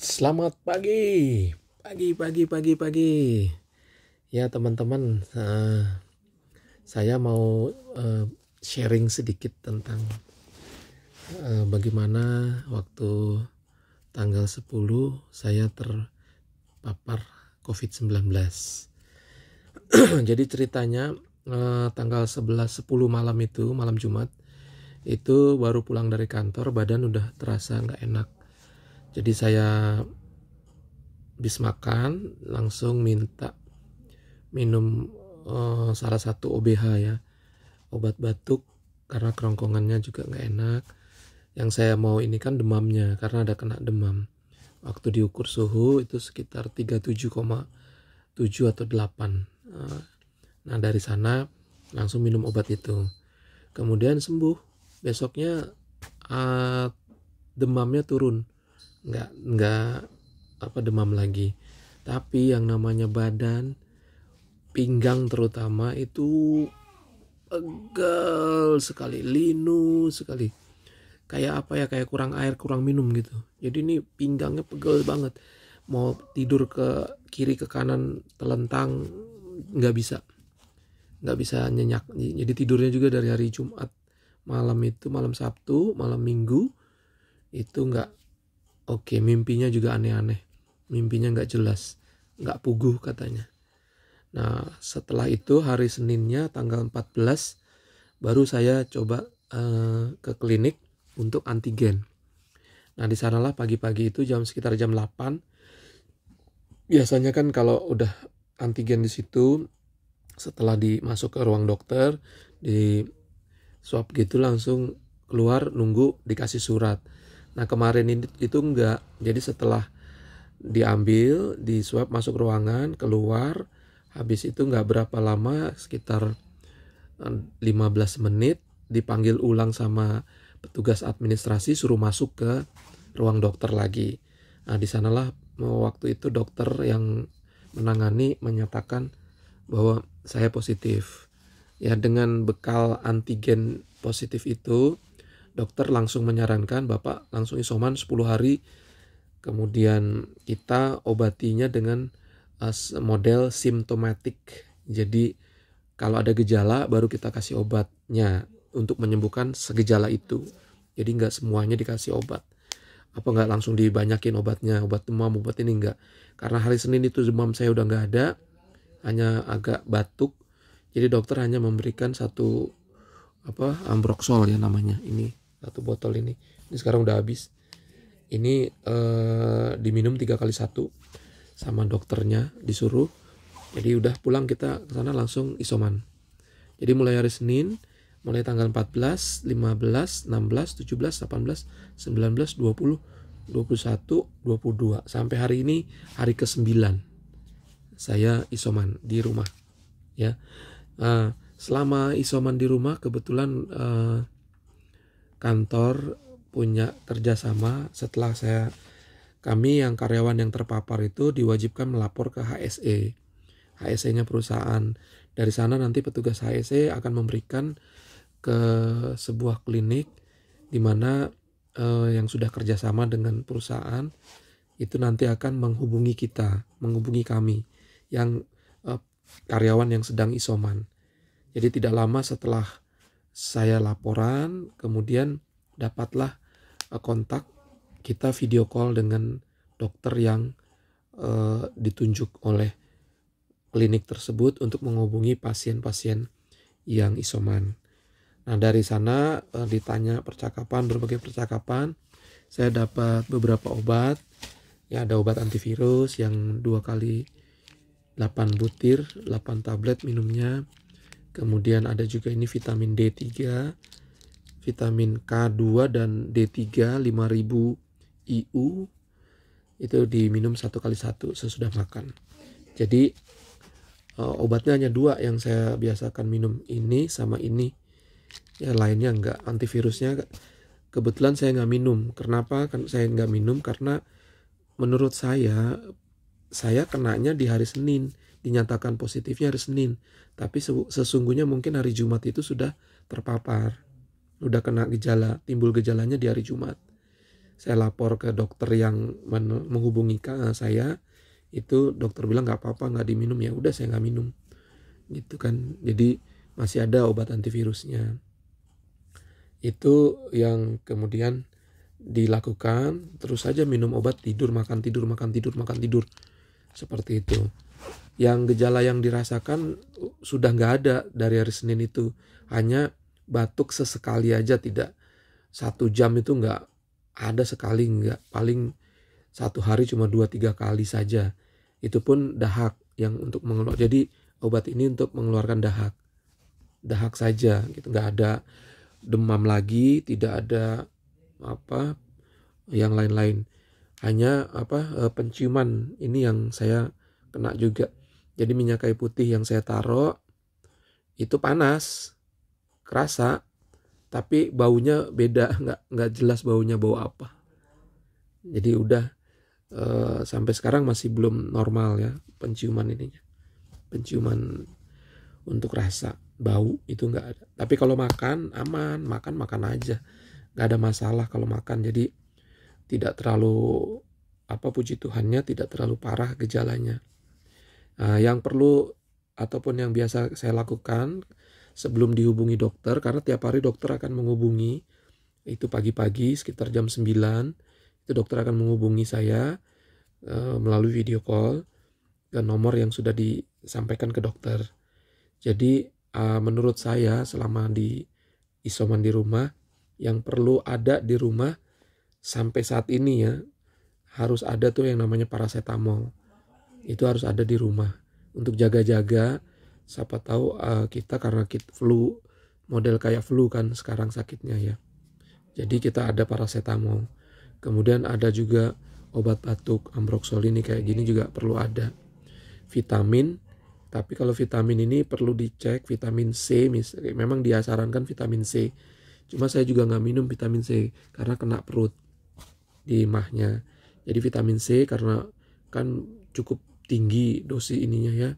Selamat pagi, pagi. Ya teman-teman, saya mau sharing sedikit tentang bagaimana waktu tanggal 10 saya terpapar COVID-19. Jadi ceritanya tanggal 11 malam itu, malam Jumat, itu baru pulang dari kantor, badan udah terasa nggak enak. Jadi saya habis makan langsung minta minum salah satu OBH ya, obat batuk, karena kerongkongannya juga nggak enak. Yang saya mau ini kan demamnya, karena ada kena demam. Waktu diukur suhu itu sekitar 37,7 atau 8. Nah dari sana langsung minum obat itu. Kemudian sembuh. Besoknya demamnya turun. Nggak demam lagi. Tapi yang namanya badan, pinggang terutama itu pegel sekali, linu sekali. Kayak kayak kurang air, kurang minum gitu. Jadi ini pinggangnya pegel banget. Mau tidur ke kiri ke kanan telentang nggak bisa nyenyak. Jadi tidurnya juga dari hari Jumat malam itu, malam Sabtu, malam Minggu itu nggak oke. Mimpinya juga aneh-aneh, mimpinya nggak jelas, nggak puguh katanya. Nah setelah itu hari Seninnya tanggal 14 baru saya coba ke klinik untuk antigen. Nah di sanalah pagi-pagi itu sekitar jam 8. Biasanya kan kalau udah antigen di situ, setelah dimasuk ke ruang dokter, di swab gitu langsung keluar, nunggu dikasih surat. Nah kemarin itu enggak. Jadi setelah diambil, di swab, masuk ruangan, keluar, habis itu enggak berapa lama, sekitar 15 menit dipanggil ulang sama petugas administrasi, suruh masuk ke ruang dokter lagi. Nah di sanalah waktu itu dokter yang menangani menyatakan bahwa saya positif. Ya dengan bekal antigen positif itu, dokter langsung menyarankan Bapak langsung isoman 10 hari. Kemudian kita obatinya dengan model simptomatik. Jadi kalau ada gejala baru kita kasih obatnya untuk menyembuhkan segejala itu. Jadi nggak semuanya dikasih obat. Apa nggak langsung dibanyakin obatnya, obat demam, obat ini nggak. Karena hari Senin itu demam saya udah nggak ada, hanya agak batuk. Jadi dokter hanya memberikan satu Ambroxol ya namanya, ini satu botol ini sekarang udah habis. Ini diminum 3 kali 1 sama dokternya disuruh. Jadi udah pulang kita ke sana langsung isoman. Jadi mulai hari Senin, mulai tanggal 14, 15, 16, 17, 18, 19, 20, 21, 22 sampai hari ini hari ke-9 saya isoman di rumah ya. Selama isoman di rumah kebetulan kantor punya kerjasama. Setelah kami yang karyawan yang terpapar itu diwajibkan melapor ke HSE-nya perusahaan. Dari sana nanti petugas HSE akan memberikan ke sebuah klinik di mana yang sudah kerjasama dengan perusahaan itu nanti akan menghubungi kami yang karyawan yang sedang isoman. Jadi tidak lama setelah saya laporan, kemudian dapatlah kontak, kita video call dengan dokter yang ditunjuk oleh klinik tersebut untuk menghubungi pasien-pasien yang isoman. Nah dari sana ditanya berbagai percakapan, saya dapat beberapa obat. Ya ada obat antivirus yang 2 kali 8 butir, 8 tablet minumnya. Kemudian ada juga ini vitamin D3, vitamin K2 dan D3 5000 IU. Itu diminum 1 kali 1 sesudah makan. Jadi obatnya hanya 2 yang saya biasakan minum, ini sama ini. Ya lainnya enggak. Antivirusnya kebetulan saya nggak minum. Kenapa saya nggak minum? Karena menurut saya kenanya di hari Senin, dinyatakan positifnya hari Senin, tapi sesungguhnya mungkin hari Jumat itu sudah terpapar, udah kena gejala, timbul gejalanya di hari Jumat. saya lapor ke dokter yang menghubungi saya, itu dokter bilang nggak apa-apa, nggak diminum, ya udah saya nggak minum gitu kan. Jadi masih ada obat antivirusnya. Itu yang kemudian dilakukan, terus saja minum obat, tidur, makan tidur, makan tidur, makan tidur, seperti itu. Yang gejala yang dirasakan sudah nggak ada dari hari Senin itu, hanya batuk sesekali aja, tidak 1 jam itu nggak ada sekali, nggak, paling 1 hari cuma 2-3 kali saja. Itu pun dahak yang untuk mengeluarkan. Jadi obat ini untuk mengeluarkan dahak saja gitu, nggak ada demam lagi, tidak ada apa yang lain-lain, hanya penciuman ini yang saya kena juga. Jadi minyak kayu putih yang saya taruh itu panas, kerasa, tapi baunya beda, nggak jelas baunya bau apa. Jadi udah sampai sekarang masih belum normal ya penciuman ininya, penciuman untuk rasa bau itu nggak ada. Tapi kalau makan aman, makan aja, nggak ada masalah kalau makan. Jadi tidak terlalu puji Tuhannya tidak terlalu parah gejalanya. Nah, yang perlu ataupun yang biasa saya lakukan sebelum dihubungi dokter, karena tiap hari dokter akan menghubungi, itu pagi-pagi sekitar jam 9 itu dokter akan menghubungi saya melalui video call ke nomor yang sudah disampaikan ke dokter. Jadi menurut saya selama di isoman di rumah, yang perlu ada di rumah sampai saat ini ya, harus ada tuh yang namanya paracetamol. Itu harus ada di rumah untuk jaga-jaga. Siapa tahu kita karena flu, model kayak flu kan sekarang sakitnya ya. Jadi kita ada paracetamol. Kemudian ada juga obat batuk, Ambroxol ini kayak gini juga perlu ada. Vitamin, tapi kalau vitamin ini perlu dicek vitamin C, memang dia sarankan vitamin C. Cuma saya juga nggak minum vitamin C karena kena perut di mahnya. Jadi vitamin C karena kan cukup tinggi dosis ininya ya.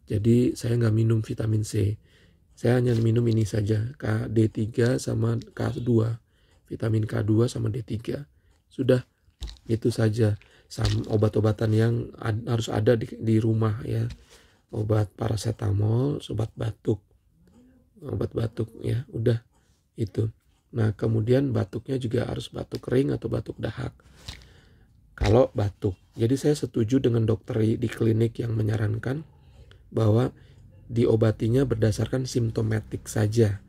Jadi saya nggak minum vitamin C. Saya hanya minum ini saja, D3 sama K2. Vitamin K2 sama D3. Sudah, itu saja. Sama obat-obatan yang harus ada di rumah ya. Obat paracetamol, obat batuk ya, udah itu. Nah, kemudian batuknya juga harus batuk kering atau batuk dahak. Kalau batuk, jadi saya setuju dengan dokter di klinik yang menyarankan bahwa diobatinya berdasarkan simptomatik saja.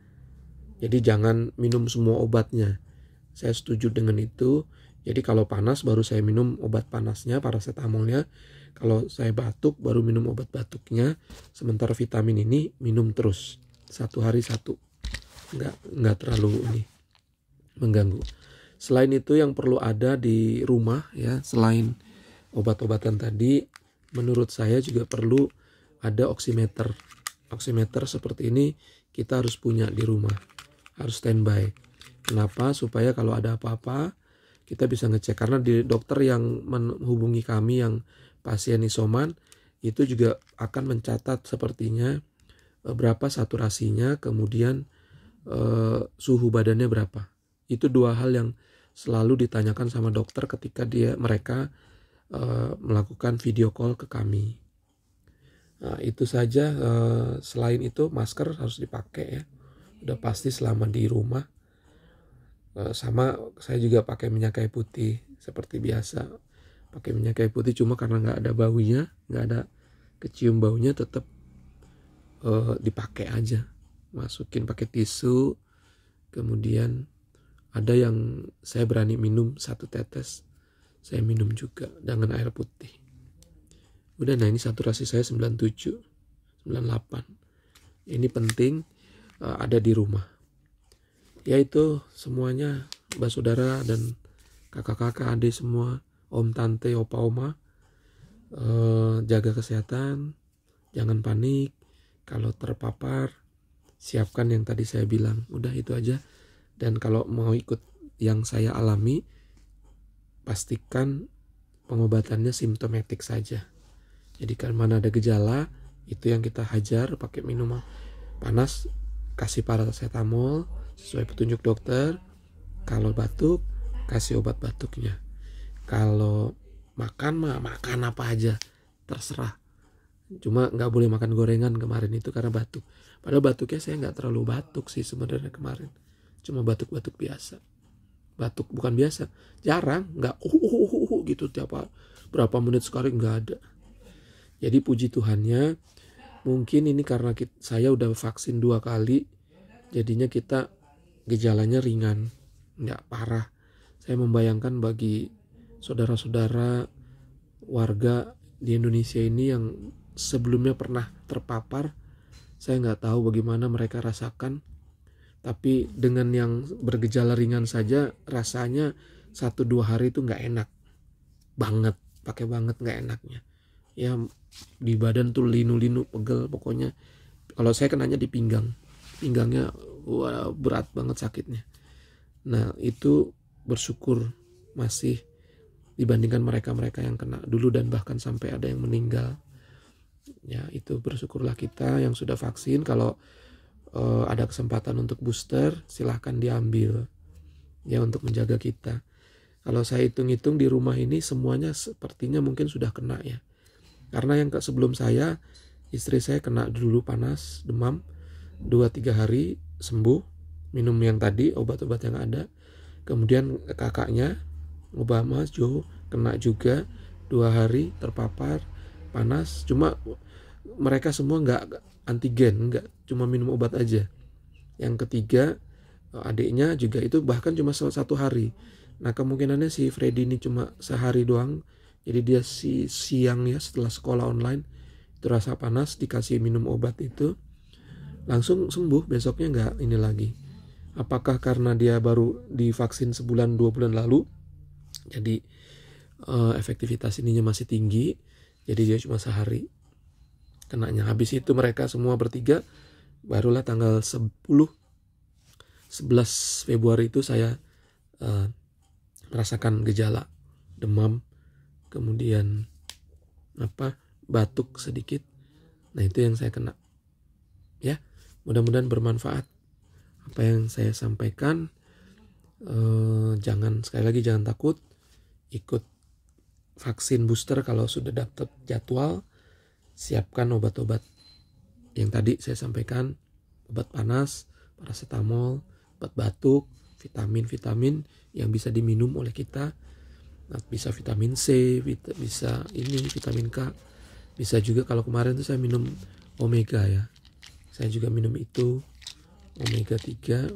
Jadi jangan minum semua obatnya. Saya setuju dengan itu. Jadi kalau panas baru saya minum obat panasnya, paracetamolnya. Kalau saya batuk baru minum obat batuknya. Sementara vitamin ini minum terus 1 hari 1. Nggak terlalu ini mengganggu. Selain itu yang perlu ada di rumah ya, selain obat-obatan tadi, menurut saya juga perlu ada oximeter. Oximeter seperti ini kita harus punya di rumah, harus standby. Kenapa? Supaya kalau ada apa-apa kita bisa ngecek. Karena di dokter yang menghubungi kami yang pasien isoman itu juga akan mencatat sepertinya berapa saturasinya, kemudian suhu badannya berapa. Itu 2 hal yang selalu ditanyakan sama dokter ketika mereka melakukan video call ke kami. Nah, itu saja. Selain itu masker harus dipakai ya, udah pasti selama di rumah. Sama saya juga pakai minyak kayu putih seperti biasa, pakai minyak kayu putih, cuma karena nggak ada baunya, nggak ada kecium baunya, tetap dipakai aja, masukin pakai tisu. Kemudian ada yang saya berani minum 1 tetes, saya minum juga dengan air putih. Udah, nah ini saturasi saya 97, 98. Ini penting ada di rumah. Yaitu semuanya, mbak saudara dan kakak-kakak, adik semua, om tante, opa oma, jaga kesehatan, jangan panik. Kalau terpapar, siapkan yang tadi saya bilang. Udah itu aja. Dan kalau mau ikut yang saya alami, pastikan pengobatannya simptomatik saja. Jadi kalau mana ada gejala, itu yang kita hajar pakai minuman panas, kasih paracetamol sesuai petunjuk dokter. Kalau batuk, kasih obat batuknya. Kalau makan mah makan apa aja terserah, cuma nggak boleh makan gorengan kemarin itu karena batuk. Padahal batuknya saya nggak terlalu batuk sih sebenarnya kemarin, cuma batuk-batuk biasa. Batuk bukan biasa, jarang, nggak gitu tiap berapa menit sekali, nggak ada. Jadi puji Tuhannya, mungkin ini karena saya udah vaksin 2 kali, jadinya kita gejalanya ringan, nggak parah. Saya membayangkan bagi saudara-saudara warga di Indonesia ini yang sebelumnya pernah terpapar, saya nggak tahu bagaimana mereka rasakan. Tapi dengan yang bergejala ringan saja rasanya 1-2 hari itu nggak enak banget, pakai banget nggak enaknya. Ya di badan tuh linu-linu, pegel pokoknya. Kalau saya kenanya di pinggangnya wah, berat banget sakitnya. Nah itu bersyukur masih dibandingkan mereka-mereka yang kena dulu dan bahkan sampai ada yang meninggal. Ya itu bersyukurlah kita yang sudah vaksin. Kalau ada kesempatan untuk booster silahkan diambil ya untuk menjaga kita. Kalau saya hitung-hitung di rumah ini semuanya sepertinya mungkin sudah kena ya. Karena yang sebelum saya, istri saya kena dulu panas, demam, 2-3 hari sembuh, minum yang tadi, obat-obat yang ada. Kemudian kakaknya, Obama, Joe, kena juga 2 hari terpapar, panas. Cuma mereka semua nggak antigen, nggak, cuma minum obat aja. Yang ketiga, adiknya juga itu bahkan cuma 1 hari. Nah kemungkinannya si Freddy ini cuma sehari doang. Jadi dia siang ya setelah sekolah online itu rasa panas, dikasih minum obat itu langsung sembuh, besoknya nggak ini lagi. Apakah karena dia baru divaksin 1-2 bulan lalu jadi efektivitas ininya masih tinggi, jadi dia cuma sehari kenanya. Habis itu mereka semua bertiga barulah tanggal 11 Februari itu saya merasakan gejala demam, kemudian batuk sedikit. Nah itu yang saya kena ya. Mudah-mudahan bermanfaat apa yang saya sampaikan. Sekali lagi jangan takut, ikut vaksin booster kalau sudah dapat jadwal. Siapkan obat-obat yang tadi saya sampaikan, obat panas, paracetamol, obat batuk, vitamin yang bisa diminum oleh kita. Bisa vitamin C, bisa ini vitamin K, bisa juga kalau kemarin tuh saya minum omega ya, saya juga minum itu omega 3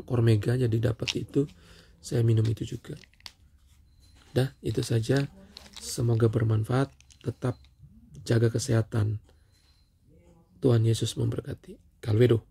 Cormega, jadi dapat itu, saya minum itu juga. Dah itu saja, semoga bermanfaat. Tetap jaga kesehatan. Tuhan Yesus memberkati. Kalvedo.